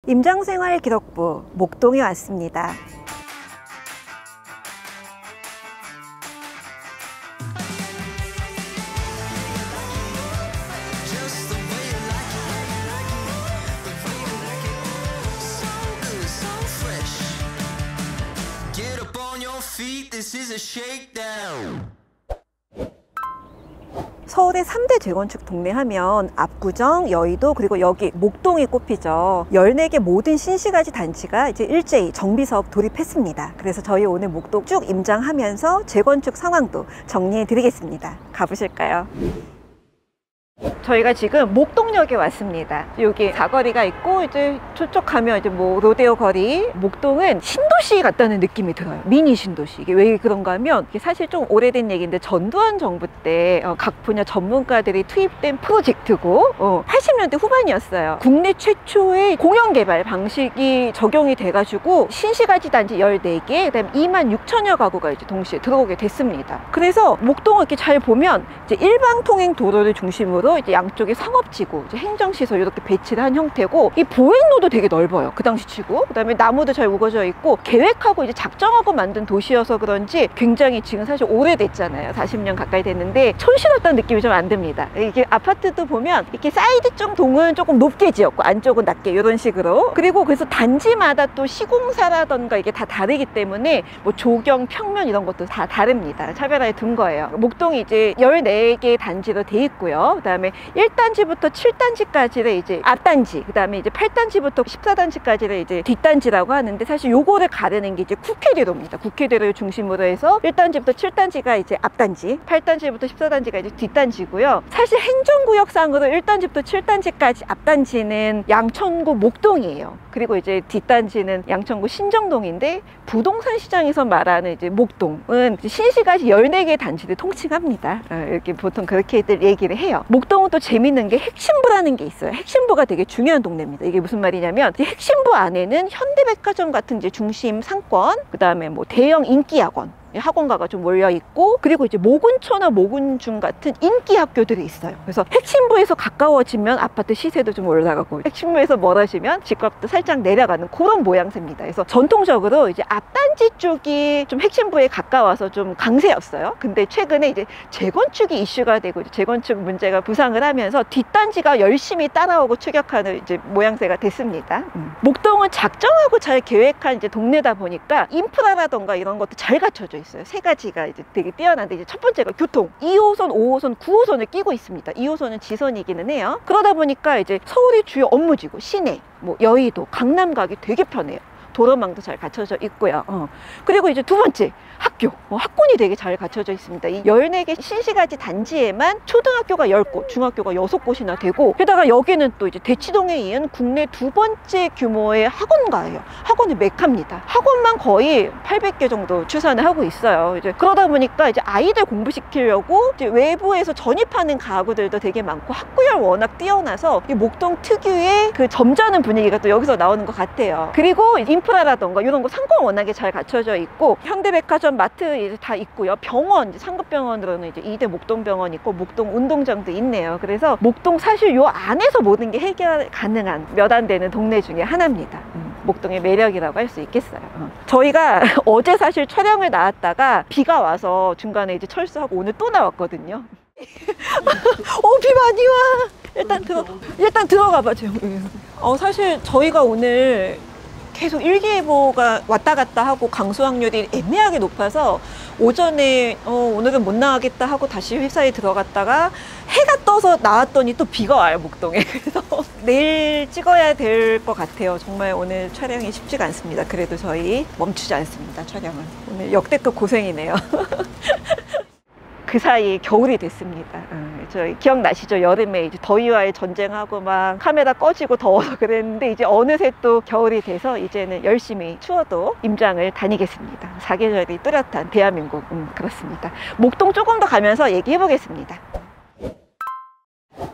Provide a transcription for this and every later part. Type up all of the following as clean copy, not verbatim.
임장생활기록부 목동에 왔습니다. 서울의 3대 재건축 동네 하면 압구정, 여의도, 그리고 여기 목동이 꼽히죠. 14개 모든 신시가지 단지가 이제 일제히 정비사업 돌입했습니다. 그래서 저희 오늘 목동 쭉 임장하면서 재건축 상황도 정리해 드리겠습니다. 가보실까요? 저희가 지금 목동역에 왔습니다. 여기 사거리가 있고 이제 저쪽 가면 이제 뭐 로데오 거리. 목동은 신도시 같다는 느낌이 들어요. 미니 신도시. 이게 왜 그런가 하면 이게 사실 좀 오래된 얘기인데 전두환 정부 때 각 분야 전문가들이 투입된 프로젝트고 80년대 후반이었어요. 국내 최초의 공영 개발 방식이 적용이 돼가지고 신시가지 단지 14개, 그다음에 26,000여 가구가 이제 동시에 들어오게 됐습니다. 그래서 목동을 이렇게 잘 보면 이제 일방 통행 도로를 중심으로 이제 양쪽에 상업지구, 이제 행정시설 이렇게 배치를 한 형태고, 이 보행로도 되게 넓어요. 그 당시 치고. 그다음에 나무도 잘 우거져 있고, 계획하고 이제 작정하고 만든 도시여서 그런지 굉장히 지금 사실 오래됐잖아요. 40년 가까이 됐는데 촌스럽다는 느낌이 좀 안 듭니다. 이게 아파트도 보면 이렇게 사이드 쪽 동은 조금 높게 지었고 안쪽은 낮게, 이런 식으로. 그리고 그래서 단지마다 또 시공사라던가 이게 다 다르기 때문에 뭐 조경, 평면 이런 것도 다 다릅니다. 차별화해 둔 거예요. 목동이 이제 14개 단지로 돼 있고요. 그다음에 1단지부터 7단지까지를 이제 앞단지, 그 다음에 이제 8단지부터 14단지까지를 이제 뒷단지라고 하는데, 사실 요거를 가르는 게 이제 국회대로입니다. 국회대로를 중심으로 해서 1단지부터 7단지가 이제 앞단지, 8단지부터 14단지가 이제 뒷단지고요. 사실 행정구역상으로 1단지부터 7단지까지 앞단지는 양천구 목동이에요. 그리고 이제 뒷단지는 양천구 신정동인데, 부동산 시장에서 말하는 이제 목동은 이제 신시가지 14개 단지를 통칭합니다. 이렇게 보통 그렇게들 얘기를 해요. 목동은 또 재밌는 게 핵심부라는 게 있어요. 핵심부가 되게 중요한 동네입니다. 이게 무슨 말이냐면, 이 핵심부 안에는 현대백화점 같은 이제 중심 상권, 그 다음에 뭐 대형 인기학원, 학원가가 좀 몰려 있고, 그리고 이제 모군초나 모군중 같은 인기 학교들이 있어요. 그래서 핵심부에서 가까워지면 아파트 시세도 좀 올라가고, 핵심부에서 멀어지면 집값도 살짝 내려가는 그런 모양새입니다. 그래서 전통적으로 이제 앞단지 쪽이 좀 핵심부에 가까워서 좀 강세였어요. 근데 최근에 이제 재건축이 이슈가 되고, 이제 재건축 문제가 부상을 하면서 뒷단지가 열심히 따라오고 추격하는 이제 모양새가 됐습니다. 목동은 작정하고 잘 계획한 이제 동네다 보니까 인프라라던가 이런 것도 잘 갖춰져 있어요. 세 가지가 이제 되게 뛰어난데, 이제 첫 번째가 교통. 2호선, 5호선, 9호선을 끼고 있습니다. 2호선은 지선이기는 해요. 그러다 보니까 이제 서울이 주요 업무지구, 시내, 뭐 여의도, 강남 가기 되게 편해요. 도로망도 잘 갖춰져 있고요. 그리고 이제 두 번째, 학교. 학군이 되게 잘 갖춰져 있습니다. 이 14개 신시가지 단지에만 초등학교가 10곳, 중학교가 6곳이나 되고, 게다가 여기는 또 이제 대치동에 이은 국내 두 번째 규모의 학원가예요. 학원의 메카입니다. 학원만 거의 800개 정도 추산을 하고 있어요. 이제 그러다 보니까 이제 아이들 공부시키려고 이제 외부에서 전입하는 가구들도 되게 많고, 학구열 워낙 뛰어나서 이 목동 특유의 그 점잖은 분위기가 또 여기서 나오는 것 같아요. 그리고 인프라라던가 이런 거 상권 워낙에 잘 갖춰져 있고, 현대백화점, 마트 이제 다 있고요. 병원, 이제 상급병원으로는 이제 2대 목동병원 있고, 목동 운동장도 있네요. 그래서 목동 사실 요 안에서 모든 게 해결 가능한 몇 안 되는 동네 중에 하나입니다. 목동의 매력이라고 할 수 있겠어요. 저희가 어제 사실 촬영을 나왔다가 비가 와서 중간에 이제 철수하고 오늘 또 나왔거든요. 비 많이 와. 일단 들어가 봐, 조용히. 사실 저희가 오늘 계속 일기예보가 왔다 갔다 하고 강수 확률이 애매하게 높아서 오전에 오늘은 못 나가겠다 하고 다시 회사에 들어갔다가 해가 떠서 나왔더니 또 비가 와요, 목동에. 그래서 내일 찍어야 될 것 같아요. 정말 오늘 촬영이 쉽지가 않습니다. 그래도 저희 멈추지 않습니다, 촬영은. 오늘 역대급 고생이네요. 그 사이에 겨울이 됐습니다. 저희 기억나시죠? 여름에 이제 더위와의 전쟁하고 막 카메라 꺼지고 더워서 그랬는데, 이제 어느새 또 겨울이 돼서 이제는 열심히 추워도 임장을 다니겠습니다. 사계절이 뚜렷한 대한민국. 그렇습니다. 목동 조금 더 가면서 얘기해 보겠습니다.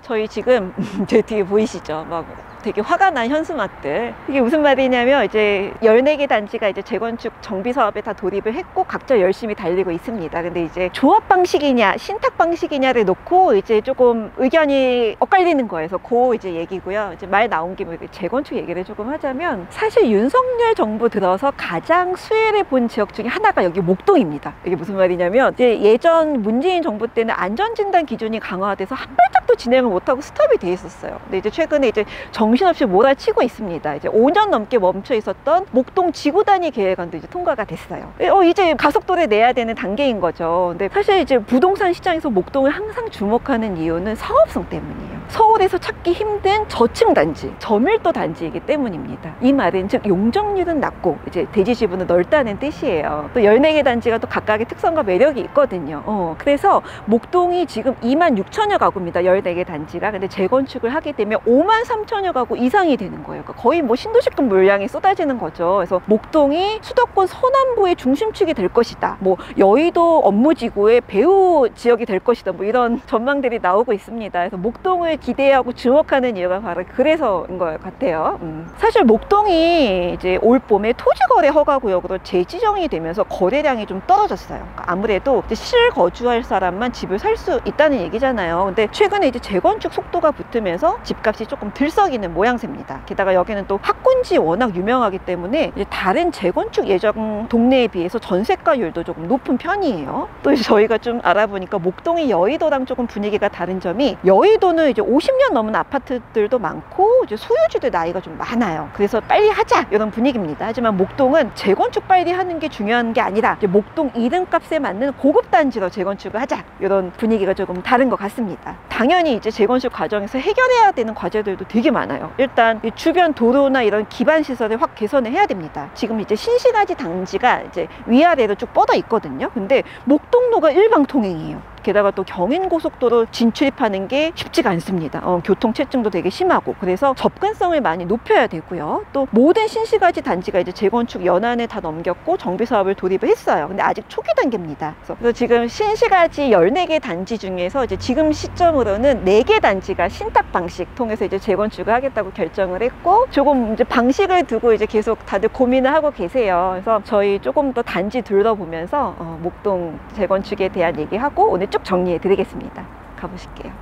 저희 지금 제 뒤에 보이시죠? 막 되게 화가 난 현수막들. 이게 무슨 말이냐면 이제 14개 단지가 이제 재건축 정비 사업에 다 돌입을 했고 각자 열심히 달리고 있습니다. 근데 이제 조합 방식이냐 신탁 방식이냐를 놓고 이제 조금 의견이 엇갈리는 거예요. 그래서 그 이제 얘기고요. 이제 말 나온 김에 재건축 얘기를 조금 하자면 사실 윤석열 정부 들어서 가장 수혜를 본 지역 중에 하나가 여기 목동입니다. 이게 무슨 말이냐면 이제 예전 문재인 정부 때는 안전진단 기준이 강화돼서 한 발짝도 진행을 못하고 스톱이 돼 있었어요. 근데 이제 최근에 이제 정신없이 몰아치고 있습니다. 이제 5년 넘게 멈춰 있었던 목동 지구 단위 계획안도 이제 통과가 됐어요. 이제 가속도를 내야 되는 단계인 거죠. 근데 사실 이제 부동산 시장에서 목동을 항상 주목하는 이유는 사업성 때문이에요. 서울에서 찾기 힘든 저층 단지, 저밀도 단지이기 때문입니다. 이 말은 즉 용적률은 낮고 이제 대지 지분은 넓다는 뜻이에요. 또 14개 단지가 또 각각의 특성과 매력이 있거든요. 그래서 목동이 지금 26,000여 가구입니다. 14개 단지가. 근데 재건축을 하게 되면 53,000여 가구 이상이 되는 거예요. 그러니까 거의 뭐 신도시급 물량이 쏟아지는 거죠. 그래서 목동이 수도권 서남부의 중심축이 될 것이다. 뭐 여의도 업무지구의 배후 지역이 될 것이다. 뭐 이런 전망들이 나오고 있습니다. 그래서 목동을 기대하고 주목하는 이유가 바로 그래서인 것 같아요. 사실 목동이 이제 올 봄에 토지거래 허가구역으로 재지정이 되면서 거래량이 좀 떨어졌어요. 그러니까 아무래도 이제 실거주할 사람만 집을 살 수 있다는 얘기잖아요. 근데 최근에 이제 재건축 속도가 붙으면서 집값이 조금 들썩이는 모양새입니다. 게다가 여기는 또 학군지 워낙 유명하기 때문에 이제 다른 재건축 예정 동네에 비해서 전세가율도 조금 높은 편이에요. 또 이제 저희가 좀 알아보니까 목동이 여의도랑 조금 분위기가 다른 점이 여의도는 이제 50년 넘은 아파트들도 많고 이제 소유주들 나이가 좀 많아요. 그래서 빨리 하자 이런 분위기입니다. 하지만 목동은 재건축 빨리 하는 게 중요한 게 아니라 이제 목동 이름값에 맞는 고급 단지로 재건축을 하자 이런 분위기가 조금 다른 것 같습니다. 당연히 이제 재건축 과정에서 해결해야 되는 과제들도 되게 많아요. 일단 이 주변 도로나 이런 기반 시설을 확 개선을 해야 됩니다. 지금 이제 신시가지 단지가 이제 위아래로 쭉 뻗어 있거든요. 근데 목동로가 일방통행이에요. 게다가 또 경인고속도로 진출입하는 게 쉽지가 않습니다. 교통체증도 되게 심하고 그래서 접근성을 많이 높여야 되고요. 또 모든 신시가지 단지가 이제 재건축 연한을 다 넘겼고 정비사업을 돌입을 했어요. 근데 아직 초기 단계입니다. 그래서 지금 신시가지 14개 단지 중에서 이제 지금 시점으로는 4개 단지가 신탁 방식 통해서 이제 재건축을 하겠다고 결정을 했고 조금 이제 방식을 두고 이제 계속 다들 고민을 하고 계세요. 그래서 저희 조금 더 단지 둘러보면서 목동 재건축에 대한 얘기하고 오늘 쭉 정리해 드리겠습니다. 가보실게요.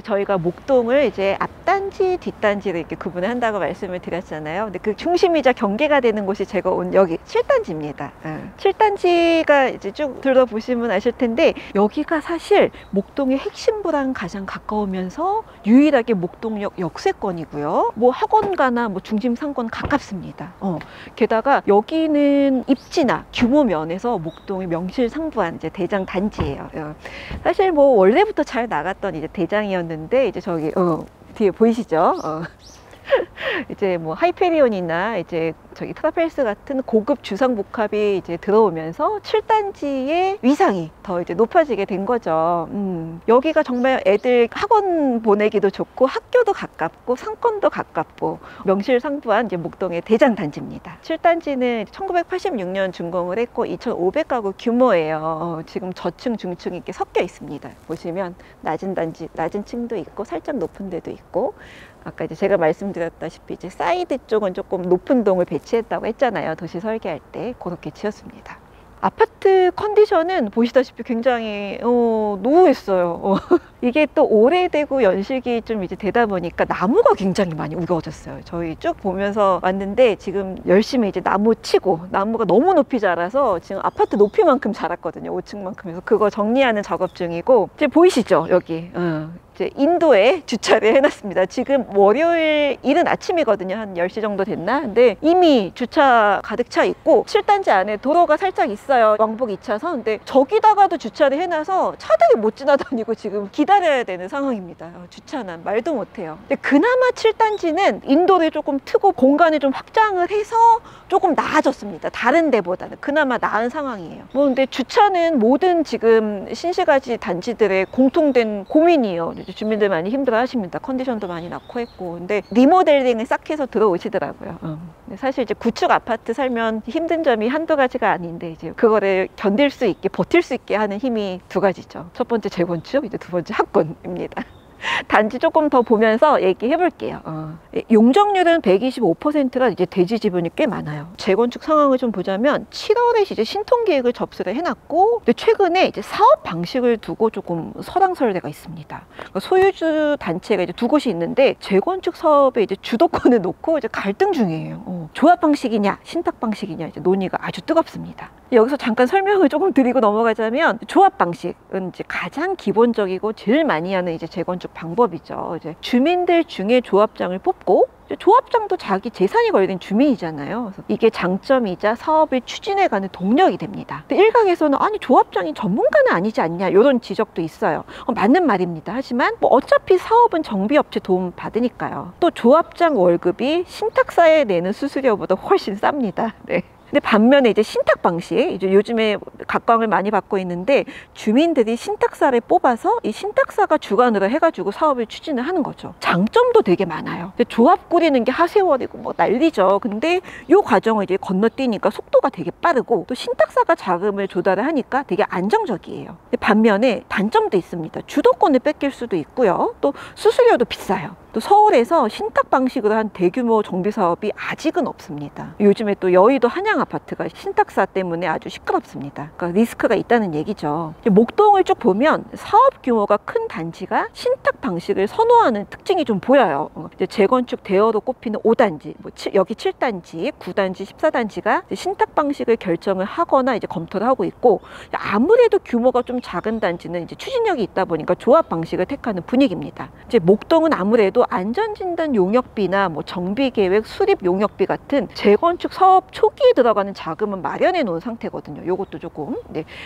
저희가 목동을 이제 앞단지, 뒷단지를 이렇게 구분을 한다고 말씀을 드렸잖아요. 근데 그 중심이자 경계가 되는 곳이 제가 온 여기 7단지입니다. 7단지가 이제 쭉 둘러보시면 아실 텐데 여기가 사실 목동의 핵심부랑 가장 가까우면서 유일하게 목동역 역세권이고요. 뭐 학원가나 뭐 중심 상권 가깝습니다. 게다가 여기는 입지나 규모 면에서 목동이 명실상부한 이제 대장 단지예요. 사실 뭐 원래부터 잘 나갔던 이제 대장이었는데 이제 저기 뒤에 보이시죠? 이제 뭐 하이페리온이나 이제 저기 트라펠스 같은 고급 주상복합이 이제 들어오면서 7단지의 위상이 더 이제 높아지게 된 거죠. 여기가 정말 애들 학원 보내기도 좋고 학교도 가깝고 상권도 가깝고 명실상부한 이제 목동의 대장 단지입니다. 7단지는 1986년 준공을 했고 2,500가구 규모예요. 지금 저층, 중층 이렇게 섞여 있습니다. 보시면 낮은 단지, 낮은 층도 있고 살짝 높은 데도 있고 아까 이제 제가 말씀드렸다시피 이제 사이드 쪽은 조금 높은 동을 배치했다고 했잖아요. 도시 설계할 때 그렇게 지었습니다. 아파트 컨디션은 보시다시피 굉장히 노후했어요. 이게 또 오래되고 연식이 좀 이제 되다 보니까 나무가 굉장히 많이 우거졌어요. 저희 쭉 보면서 왔는데 지금 열심히 이제 나무 치고 나무가 너무 높이 자라서 지금 아파트 높이만큼 자랐거든요. 5층만큼. 해서 그거 정리하는 작업 중이고 이제 보이시죠? 여기 이제 인도에 주차를 해놨습니다. 지금 월요일 이른 아침이거든요. 한 10시 정도 됐나? 근데 이미 주차 가득 차 있고 7단지 안에 도로가 살짝 있어요. 왕복 2차선. 근데 저기다가도 주차를 해놔서 차들이 못 지나다니고 지금 기다려야 되는 상황입니다. 주차난 말도 못해요. 근데 그나마 7단지는 인도를 조금 트고 공간을 좀 확장을 해서 조금 나아졌습니다. 다른 데보다는 그나마 나은 상황이에요. 뭐 근데 주차는 모든 지금 신시가지 단지들의 공통된 고민이에요. 주민들 많이 힘들어 하십니다. 컨디션도 많이 낙후했고. 근데 리모델링을 싹 해서 들어오시더라고요. 근데 사실 이제 구축 아파트 살면 힘든 점이 한두 가지가 아닌데 이제 그거를 견딜 수 있게 버틸 수 있게 하는 힘이 두 가지죠. 첫 번째 재건축, 이제 두 번째 학군입니다. 단지 조금 더 보면서 얘기해 볼게요. 용적률은 125%가 이제 대지 지분이 꽤 많아요. 재건축 상황을 좀 보자면 7월에 이제 신통 계획을 접수를 해놨고, 근데 최근에 이제 사업 방식을 두고 조금 설왕설래가 있습니다. 그러니까 소유주 단체가 이제 두 곳이 있는데 재건축 사업에 이제 주도권을 놓고 이제 갈등 중이에요. 조합 방식이냐 신탁 방식이냐 이제 논의가 아주 뜨겁습니다. 여기서 잠깐 설명을 조금 드리고 넘어가자면, 조합 방식은 이제 가장 기본적이고 제일 많이 하는 이제 재건축 방법이죠. 이제 주민들 중에 조합장을 뽑고, 조합장도 자기 재산이 걸린 주민이잖아요. 그래서 이게 장점이자 사업을 추진해가는 동력이 됩니다. 근데 일각에서는 아니 조합장이 전문가는 아니지 않냐 이런 지적도 있어요. 맞는 말입니다. 하지만 뭐 어차피 사업은 정비업체 도움 받으니까요. 또 조합장 월급이 신탁사에 내는 수수료보다 훨씬 쌉니다. 네. 근데 반면에 이제 신탁 방식, 이제 요즘에 각광을 많이 받고 있는데, 주민들이 신탁사를 뽑아서 이 신탁사가 주관으로 해가지고 사업을 추진을 하는 거죠. 장점도 되게 많아요. 조합 꾸리는 게 하세월이고 뭐 난리죠. 근데 이 과정을 이제 건너뛰니까 속도가 되게 빠르고, 또 신탁사가 자금을 조달을 하니까 되게 안정적이에요. 반면에 단점도 있습니다. 주도권을 뺏길 수도 있고요. 또 수수료도 비싸요. 또 서울에서 신탁 방식으로 한 대규모 정비 사업이 아직은 없습니다. 요즘에 또 여의도 한양 아파트가 신탁사 때문에 아주 시끄럽습니다. 그러니까 리스크가 있다는 얘기죠. 목동을 쭉 보면 사업 규모가 큰 단지가 신탁 방식을 선호하는 특징이 좀 보여요. 이제 재건축 대여로 꼽히는 5단지, 뭐 여기 7단지, 9단지, 14단지가 신탁 방식을 결정을 하거나 이제 검토를 하고 있고, 아무래도 규모가 좀 작은 단지는 이제 추진력이 있다 보니까 조합 방식을 택하는 분위기입니다. 이제 목동은 아무래도 안전진단 용역비나 뭐 정비계획, 수립 용역비 같은 재건축 사업 초기에 들어가는 자금은 마련해 놓은 상태거든요. 요것도 조금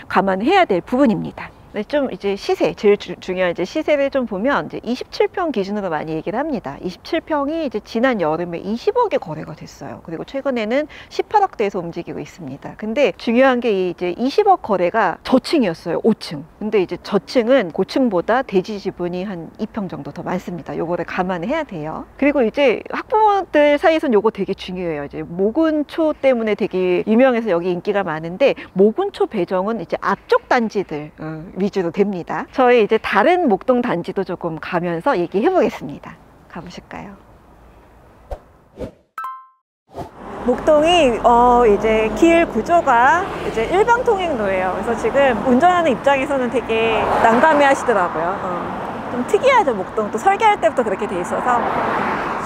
감안해야 될 부분입니다. 네, 좀 이제 시세, 제일 중요한 이제 시세를 좀 보면 이제 27평 기준으로 많이 얘기를 합니다. 27평이 이제 지난 여름에 20억에 거래가 됐어요. 그리고 최근에는 18억대에서 움직이고 있습니다. 근데 중요한 게 이제 20억 거래가 저층이었어요. 5층. 근데 이제 저층은 고층보다 대지 지분이 한 2평 정도 더 많습니다. 요거를 감안해야 돼요. 그리고 이제 학부모들 사이에서는 요거 되게 중요해요. 이제 모근초 때문에 되게 유명해서 여기 인기가 많은데, 모근초 배정은 이제 앞쪽 단지들 위주로 됩니다. 저희 이제 다른 목동 단지도 조금 가면서 얘기해 보겠습니다. 가보실까요? 목동이 이제 길 구조가 이제 일방통행로예요. 그래서 지금 운전하는 입장에서는 되게 난감해 하시더라고요. 좀 특이하죠. 목동 또 설계할 때부터 그렇게 돼 있어서.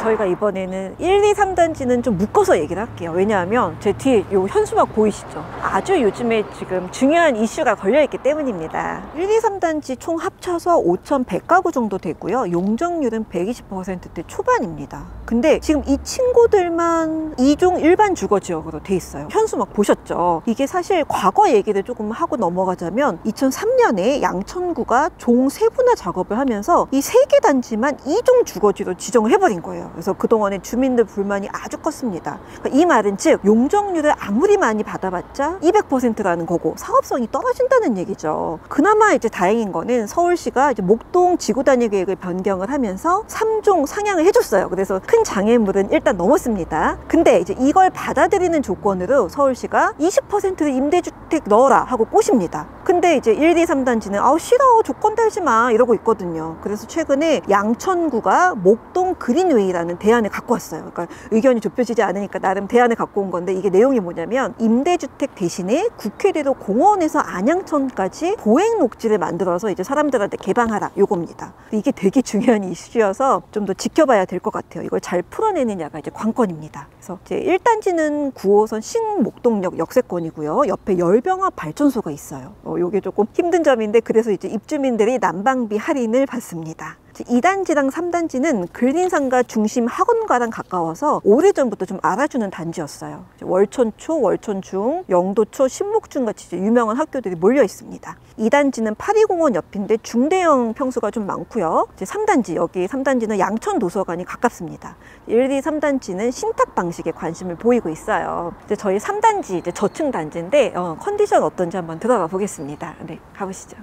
저희가 이번에는 1, 2, 3단지는 좀 묶어서 얘기를 할게요. 왜냐하면 제 뒤에 요 현수막 보이시죠? 아주 요즘에 지금 중요한 이슈가 걸려있기 때문입니다. 1, 2, 3단지 총 합쳐서 5,100가구 정도 되고요. 용적률은 120%대 초반입니다. 근데 지금 이 친구들만 2종 일반 주거지역으로 돼 있어요. 현수막 보셨죠? 이게 사실 과거 얘기를 조금 하고 넘어가자면 2003년에 양천구가 종 세분화 작업을 하면서 이 3개 단지만 2종 주거지로 지정을 해버린 거예요. 그래서 그동안에 주민들 불만이 아주 컸습니다. 그러니까 이 말은 즉 용적률을 아무리 많이 받아봤자 200%라는 거고 사업성이 떨어진다는 얘기죠. 그나마 이제 다행인 거는 서울시가 이제 목동 지구단위 계획을 변경을 하면서 3종 상향을 해줬어요. 그래서 큰 장애물은 일단 넘었습니다. 근데 이제 이걸 받아들이는 조건으로 서울시가 20%를 임대주택 넣어라 하고 꼬십니다. 근데 이제 1, 2, 3단지는 아우 싫어 조건 달지 마 이러고 있거든요. 그래서 최근에 양천구가 목동 그린웨이라는 대안을 갖고 왔어요. 그러니까 의견이 좁혀지지 않으니까 나름 대안을 갖고 온 건데, 이게 내용이 뭐냐면 임대주택 대신에 국회대로 공원에서 안양천까지 보행 녹지를 만들어서 이제 사람들한테 개방하라 요겁니다. 이게 되게 중요한 이슈여서 좀 더 지켜봐야 될 것 같아요. 이걸 잘 풀어내느냐가 이제 관건입니다. 그래서 이제 1단지는 9호선 신목동역 역세권이고요. 옆에 열병합 발전소가 있어요. 요게 조금 힘든 점인데, 그래서 이제 입주민들이 난방비 할인을 받습니다. 2단지랑 3단지는 근린상가 중심 학원가랑 가까워서 오래전부터 좀 알아주는 단지였어요. 월천초, 월천중, 영도초, 신목중 같이 유명한 학교들이 몰려 있습니다. 2단지는 파리공원 옆인데 중대형 평수가 좀 많고요. 3단지, 여기 3단지는 양천도서관이 가깝습니다. 1, 2, 3단지는 신탁 방식에 관심을 보이고 있어요. 이제 저희 3단지 이제 저층 단지인데 컨디션 어떤지 한번 들어가 보겠습니다. 네, 가보시죠.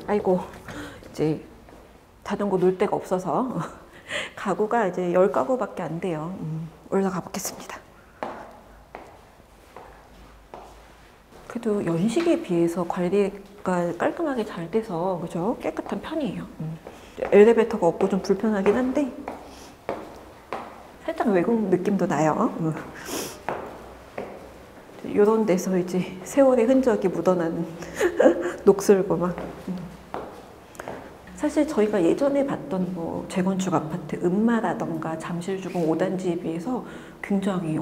아이고, 이제 자전거 놓을 데가 없어서 가구가 이제 10가구밖에 안 돼요. 올라가 보겠습니다. 그래도 연식에 비해서 관리가 깔끔하게 잘 돼서 그죠? 깨끗한 편이에요. 엘리베이터가 없고 좀 불편하긴 한데 살짝 외국 느낌도 나요. 이런 데서 이제 세월의 흔적이 묻어나는 녹슬고막. 사실 저희가 예전에 봤던 뭐 재건축 아파트 음마라던가 잠실주공 5단지에 비해서 굉장히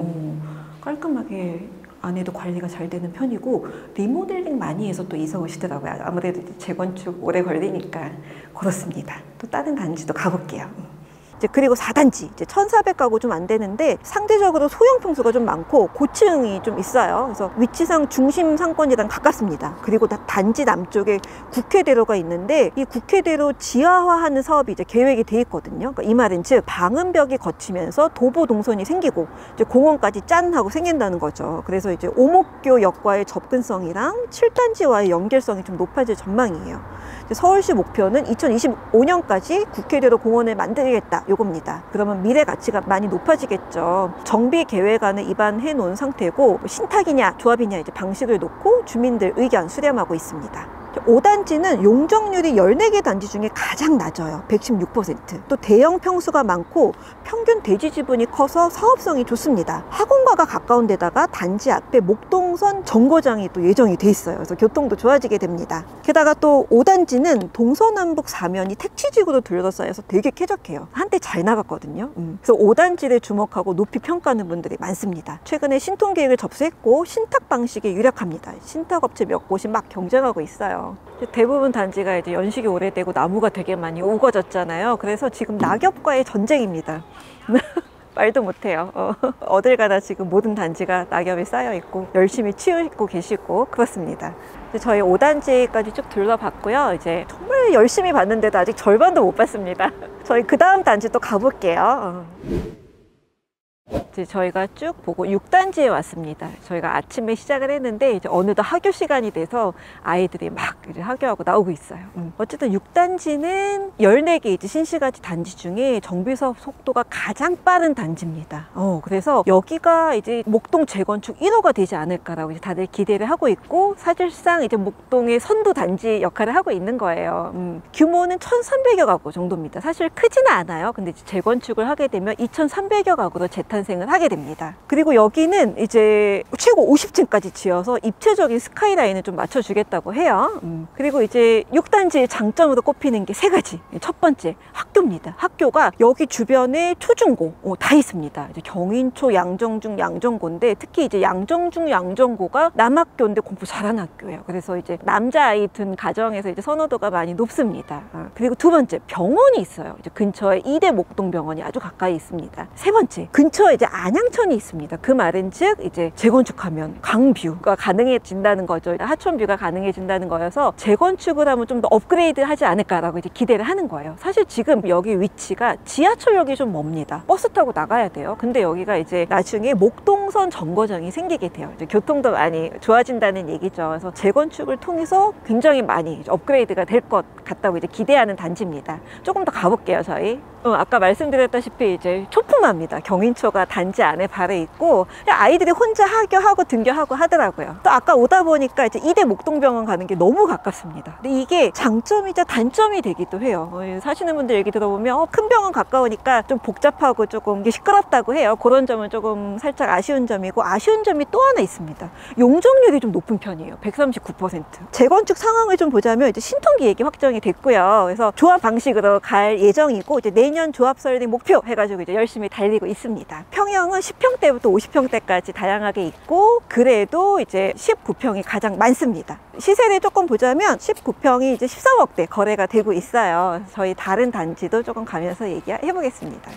깔끔하게 안에도 관리가 잘 되는 편이고, 리모델링 많이 해서 또 이사 오시더라고요. 아무래도 재건축 오래 걸리니까. 그렇습니다. 또 다른 단지도 가볼게요. 그리고 4단지, 이제 1,400가구 좀 안 되는데 상대적으로 소형 평수가 좀 많고 고층이 좀 있어요. 그래서 위치상 중심 상권이랑 가깝습니다. 그리고 단지 남쪽에 국회대로가 있는데 이 국회대로 지하화하는 사업이 이제 계획이 돼 있거든요. 그러니까 이 말은 즉 방음벽이 거치면서 도보 동선이 생기고 이제 공원까지 짠 하고 생긴다는 거죠. 그래서 이제 오목교역과의 접근성이랑 7단지와의 연결성이 좀 높아질 전망이에요. 서울시 목표는 2025년까지 국회대로 공원을 만들겠다, 요겁니다. 그러면 미래 가치가 많이 높아지겠죠. 정비 계획안을 입안해 놓은 상태고 신탁이냐 조합이냐 이제 방식을 놓고 주민들 의견 수렴하고 있습니다. 5단지는 용적률이 14개 단지 중에 가장 낮아요. 116%. 또 대형 평수가 많고 평균 대지 지분이 커서 사업성이 좋습니다. 학원가가 가까운 데다가 단지 앞에 목동선 정거장이 또 예정이 돼 있어요. 그래서 교통도 좋아지게 됩니다. 게다가 또 5단지는 동서남북 사면이 택지지구로 둘러싸여서 되게 쾌적해요. 한때 잘 나갔거든요. 그래서 5단지를 주목하고 높이 평가하는 분들이 많습니다. 최근에 신통계획을 접수했고 신탁 방식에 유력합니다. 신탁업체 몇 곳이 막 경쟁하고 있어요. 대부분 단지가 이제 연식이 오래되고 나무가 되게 많이 우거졌잖아요. 그래서 지금 낙엽과의 전쟁입니다. 말도 못해요. 어딜 가나 지금 모든 단지가 낙엽이 쌓여 있고 열심히 치우고 계시고 그렇습니다. 저희 5단지까지 쭉 둘러봤고요. 이제 정말 열심히 봤는데도 아직 절반도 못 봤습니다. 저희 그 다음 단지 또 가볼게요. 이제 저희가 쭉 보고 6단지에 왔습니다. 저희가 아침에 시작을 했는데 이제 어느덧 학교 시간이 돼서 아이들이 막 이제 학교하고 나오고 있어요. 어쨌든 6단지는 14개 이제 신시가지 단지 중에 정비사업 속도가 가장 빠른 단지입니다. 그래서 여기가 이제 목동 재건축 1호가 되지 않을까라고 이제 다들 기대를 하고 있고, 사실상 이제 목동의 선도 단지 역할을 하고 있는 거예요. 규모는 1,300여 가구 정도입니다. 사실 크지는 않아요. 근데 이제 재건축을 하게 되면 2,300여 가구로 재탄생을 하게 됩니다. 그리고 여기는 이제 최고 50층까지 지어서 입체적인 스카이라인을 좀 맞춰주겠다고 해요. 그리고 이제 6단지의 장점으로 꼽히는 게 3가지. 첫 번째, 학교입니다. 학교가 여기 주변에 초중고 다 있습니다. 이제 경인초, 양정중, 양정고인데 특히 이제 양정중, 양정고가 남학교인데 공부 잘하는 학교예요. 그래서 이제 남자아이 둔 가정에서 이제 선호도가 많이 높습니다. 그리고 두 번째, 병원이 있어요. 이제 근처에 이대 목동병원이 아주 가까이 있습니다. 세 번째, 근처에 이제 안양천이 있습니다. 그 말은 즉 이제 재건축하면 강뷰가 가능해진다는 거죠. 하천뷰가 가능해진다는 거여서 재건축을 하면 좀 더 업그레이드 하지 않을까라고 이제 기대를 하는 거예요. 사실 지금 여기 위치가 지하철역이 좀 멉니다. 버스 타고 나가야 돼요. 근데 여기가 이제 나중에 목동선 정거장이 생기게 돼요. 이제 교통도 많이 좋아진다는 얘기죠. 그래서 재건축을 통해서 굉장히 많이 업그레이드가 될 것 같다고 이제 기대하는 단지입니다. 조금 더 가볼게요, 저희. 아까 말씀드렸다시피 이제 초품화입니다. 경인초가 단지 안에 발에 있고 아이들이 혼자 하교하고 등교하고 하더라고요. 또 아까 오다 보니까 이제 이대 목동병원 가는 게 너무 가깝습니다. 근데 이게 장점이자 단점이 되기도 해요. 사시는 분들 얘기 들어보면 큰 병원 가까우니까 좀 복잡하고 조금 시끄럽다고 해요. 그런 점은 조금 살짝 아쉬운 점이고, 아쉬운 점이 또 하나 있습니다. 용적률이 좀 높은 편이에요. 139%. 재건축 상황을 좀 보자면 이제 신통기획이 확정이 됐고요. 그래서 조합 방식으로 갈 예정이고 이제 내년 조합 설립 목표 해가지고 이제 열심히 달리고 있습니다. 평형은 10평대부터 50평대까지 다양하게 있고, 그래도 이제 19평이 가장 많습니다. 시세를 조금 보자면 19평이 이제 13억대 거래가 되고 있어요. 저희 다른 단지도 조금 가면서 얘기해 보겠습니다.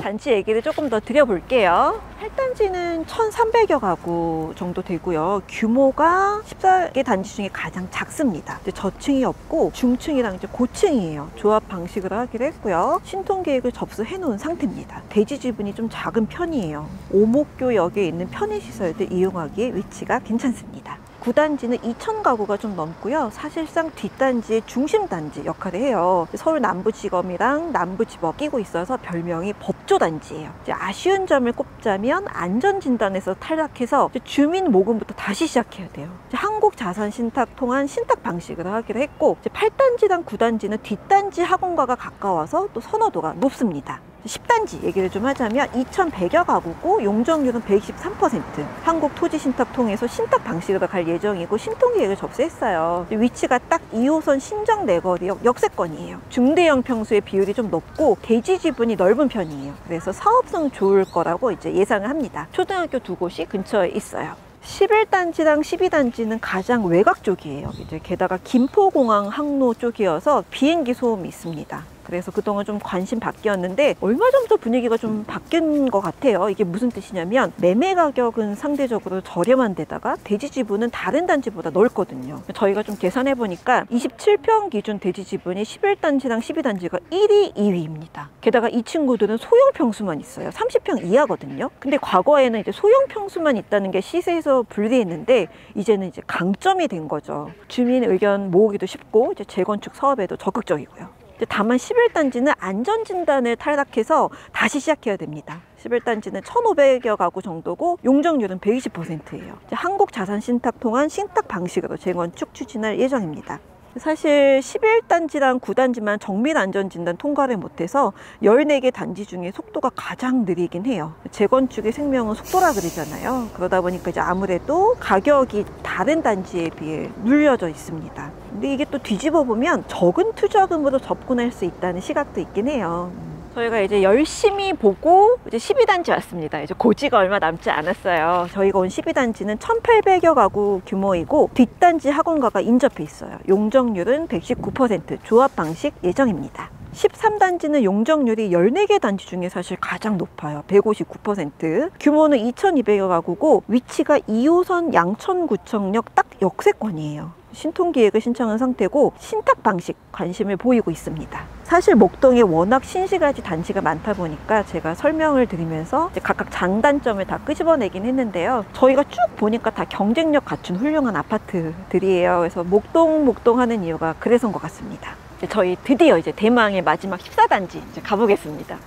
단지 얘기를 조금 더 드려볼게요. 8단지는 1,300여 가구 정도 되고요. 규모가 14개 단지 중에 가장 작습니다. 이제 저층이 없고 중층이랑 이제 고층이에요. 조합 방식으로 하기로 했고요. 신통계획을 접수해 놓은 상태입니다. 대지 지분이 좀 작은 편이에요. 오목교역에 있는 편의시설들 이용하기에 위치가 괜찮습니다. 구단지는 2,000가구가 좀 넘고요. 사실상 뒷단지의 중심단지 역할을 해요. 서울 남부지검이랑 남부지법 끼고 있어서 별명이 법조단지예요. 이제 아쉬운 점을 꼽자면 안전진단에서 탈락해서 주민 모금부터 다시 시작해야 돼요. 한국자산신탁 통한 신탁 방식을 하기로 했고, 8단지당 9단지는 뒷단지 학원가가 가까워서 또 선호도가 높습니다. 10단지 얘기를 좀 하자면 2,100여 가구고 용적률은 123%. 한국토지신탁 통해서 신탁 방식으로 갈 예정이고 신통계획을 접수했어요. 위치가 딱 2호선 신정내거리역 역세권이에요. 중대형 평수의 비율이 좀 높고 대지 지분이 넓은 편이에요. 그래서 사업성 좋을 거라고 이제 예상을 합니다. 초등학교 2곳이 근처에 있어요. 11단지랑 12단지는 가장 외곽 쪽이에요. 이제 게다가 김포공항 항로 쪽이어서 비행기 소음이 있습니다. 그래서 그동안 좀 관심 바뀌었는데 얼마 전부터 분위기가 좀 바뀐 것 같아요. 이게 무슨 뜻이냐면 매매 가격은 상대적으로 저렴한 데다가 대지 지분은 다른 단지보다 넓거든요. 저희가 좀 계산해 보니까 27평 기준 대지 지분이 11단지랑 12단지가 1위, 2위입니다. 게다가 이 친구들은 소형 평수만 있어요. 30평 이하거든요. 근데 과거에는 이제 소형 평수만 있다는 게 시세에서 불리했는데 이제는 이제 강점이 된 거죠. 주민 의견 모으기도 쉽고 이제 재건축 사업에도 적극적이고요. 다만 11단지는 안전진단을 탈락해서 다시 시작해야 됩니다. 11단지는 1,500여 가구 정도고 용적률은 120%예요. 한국자산신탁 통한 신탁 방식으로 재건축 추진할 예정입니다. 사실 11단지랑 9단지만 정밀안전진단 통과를 못해서 14개 단지 중에 속도가 가장 느리긴 해요. 재건축의 생명은 속도라 그러잖아요. 그러다 보니까 이제 아무래도 가격이 다른 단지에 비해 눌려져 있습니다. 근데 이게 또 뒤집어 보면 적은 투자금으로 접근할 수 있다는 시각도 있긴 해요. 저희가 이제 열심히 보고 이제 12단지 왔습니다. 이제 고지가 얼마 남지 않았어요. 저희가 온 12단지는 1,800여 가구 규모이고 뒷단지 학원가가 인접해 있어요. 용적률은 119%, 조합 방식 예정입니다. 13단지는 용적률이 14개 단지 중에 사실 가장 높아요. 159%. 규모는 2,200여 가구고 위치가 2호선 양천구청역 딱 역세권이에요. 신통계획을 신청한 상태고 신탁 방식 관심을 보이고 있습니다. 사실 목동에 워낙 신시가지 단지가 많다 보니까 제가 설명을 드리면서 각각 장단점을 다 끄집어내긴 했는데요. 저희가 쭉 보니까 다 경쟁력 갖춘 훌륭한 아파트들이에요. 그래서 목동 하는 이유가 그래서인 것 같습니다. 저희 드디어 이제 대망의 마지막 14단지 이제 가보겠습니다.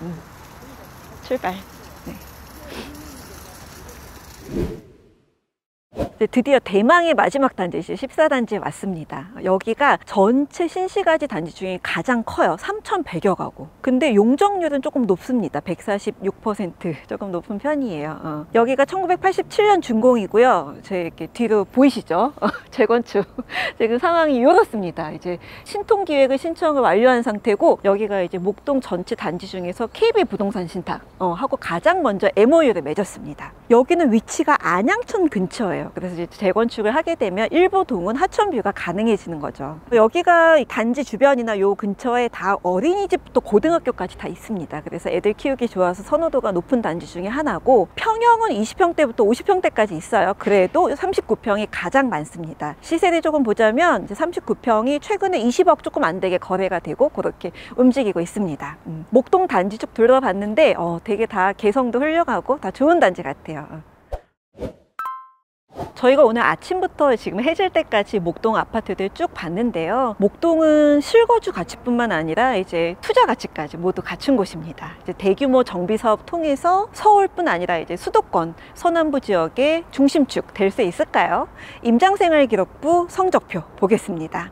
출발. 네. 드디어 대망의 마지막 단지 14단지에 왔습니다. 여기가 전체 신시가지 단지 중에 가장 커요. 3,100여 가구. 근데 용적률은 조금 높습니다. 146%. 조금 높은 편이에요. 여기가 1987년 준공이고요. 제 이렇게 뒤로 보이시죠? 재건축. 지금 상황이 이렇습니다. 이제 신통기획을 신청을 완료한 상태고 여기가 이제 목동 전체 단지 중에서 KB부동산 신탁 하고 가장 먼저 MOU를 맺었습니다. 여기는 위치가 안양천 근처예요. 그래서 이제 재건축을 하게 되면 일부 동은 하천뷰가 가능해지는 거죠. 여기가 단지 주변이나 요 근처에 다 어린이집부터 고등학교까지 다 있습니다. 그래서 애들 키우기 좋아서 선호도가 높은 단지 중에 하나고 평형은 20평대부터 50평대까지 있어요. 그래도 39평이 가장 많습니다. 시세를 조금 보자면 이제 39평이 최근에 20억 조금 안 되게 거래가 되고 그렇게 움직이고 있습니다. 목동 단지 쭉 둘러봤는데 되게 다 개성도 훌륭하고 다 좋은 단지 같아요. 저희가 오늘 아침부터 지금 해질 때까지 목동 아파트들 쭉 봤는데요. 목동은 실거주 가치뿐만 아니라 이제 투자 가치까지 모두 갖춘 곳입니다. 이제 대규모 정비 사업 통해서 서울뿐 아니라 이제 수도권 서남부 지역의 중심축 될 수 있을까요? 임장생활 기록부 성적표 보겠습니다.